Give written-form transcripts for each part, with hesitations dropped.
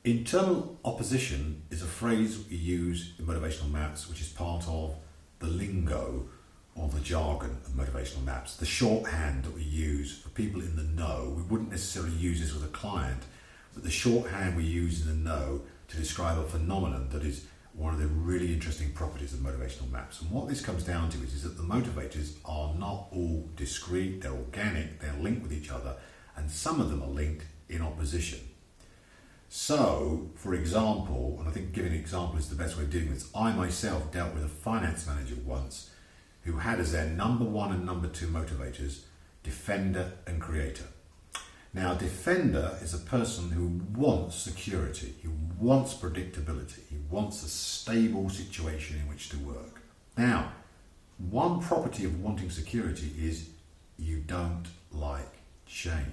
Internal opposition is a phrase we use in motivational maps, which is part of the lingo or the jargon of motivational maps. The shorthand that we use for people in the know, we wouldn't necessarily use this with a client, but the shorthand we use in the know to describe a phenomenon that is one of the really interesting properties of motivational maps. And what this comes down to is that the motivators are not all discrete, they're organic, they're linked with each other, and some of them are linked in opposition. So, for example, and I think giving an example is the best way of doing this, I myself dealt with a finance manager once who had as their number one and number two motivators, defender and creator. Now, defender is a person who wants security, he wants predictability, he wants a stable situation in which to work. Now, one property of wanting security is you don't like change.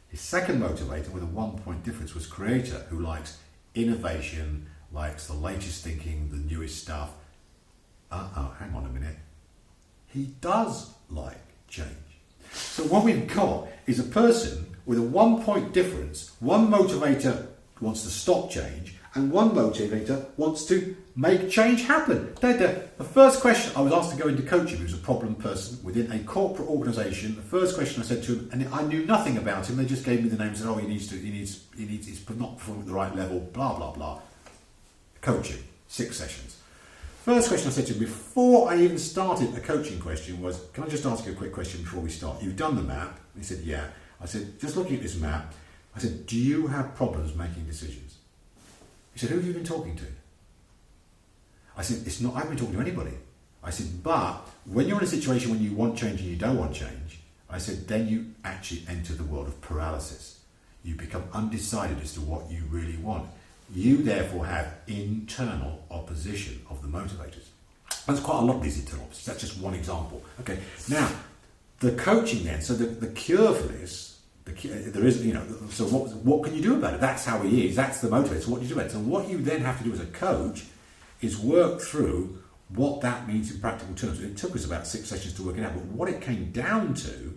His second motivator, with a 1 point difference, was creator, who likes innovation, likes the latest thinking, the newest stuff. Hang on a minute. He does like change. So what we've got is a person with a 1 point difference. One motivator wants to stop change, and one motivator wants to make change happen. The first question I was asked to go into coaching, he was a problem person within a corporate organisation. The first question I said to him, and I knew nothing about him, they just gave me the name and said, he's not performing at the right level, blah, blah, blah. Coaching, 6 sessions. First question I said to him before I even started a coaching question was, can I just ask you a quick question before we start? You've done the map. He said, yeah. I said, just looking at this map, I said, do you have problems making decisions? He said, who have you been talking to? I said, I haven't been talking to anybody. I said, but when you're in a situation when you want change and you don't want change, I said, then you actually enter the world of paralysis. You become undecided as to what you really want. You therefore have internal opposition of the motivators. There's quite a lot of these internal oppositions. That's just one example. Okay, now the coaching then. So the cure for this, there is, So what can you do about it? That's how he is. That's the motivator. So what do you do about it? So what you then have to do as a coach is work through what that means in practical terms. It took us about 6 sessions to work it out, but what it came down to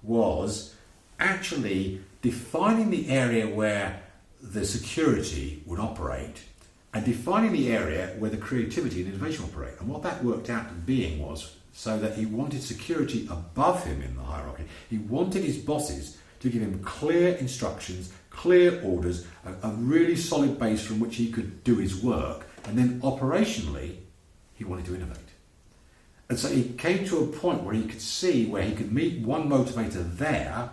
was actually defining the area where the security would operate and defining the area where the creativity and innovation operate. And what that worked out to being was so that he wanted security above him in the hierarchy. He wanted his bosses to give him clear instructions, clear orders, a really solid base from which he could do his work. And then operationally, he wanted to innovate. And so he came to a point where he could see where he could meet one motivator there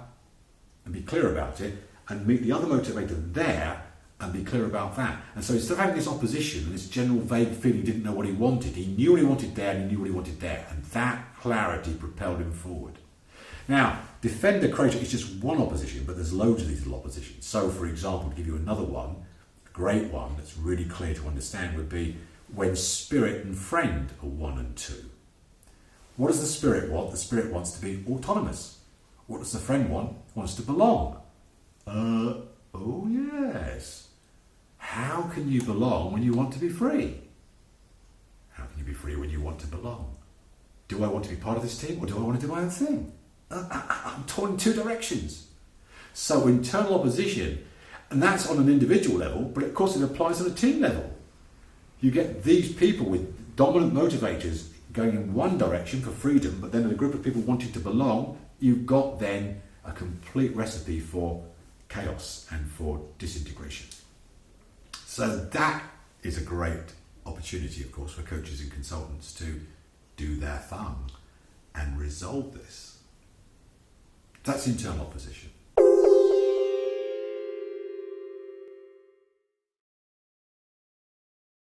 and be clear about it, and meet the other motivator there and be clear about that. And so instead of having this opposition and this general vague feeling he didn't know what he wanted, he knew what he wanted there and he knew what he wanted there. And that clarity propelled him forward. Now, defender creator is just one opposition, but there's loads of these little oppositions. So, for example, to give you another one, a great one that's really clear to understand would be when spirit and friend are 1 and 2. What does the spirit want? The spirit wants to be autonomous. What does the friend want? He wants to belong. Oh yes. How can you belong when you want to be free? How can you be free when you want to belong? Do I want to be part of this team or do I want to do my own thing? I'm torn in 2 directions. So internal opposition, and that's on an individual level, but of course it applies on a team level. You get these people with dominant motivators going in one direction for freedom, but then in a group of people wanting to belong, you've got then a complete recipe for chaos and for disintegration. So that is a great opportunity, of course, for coaches and consultants to do their thing and resolve this. That's internal opposition.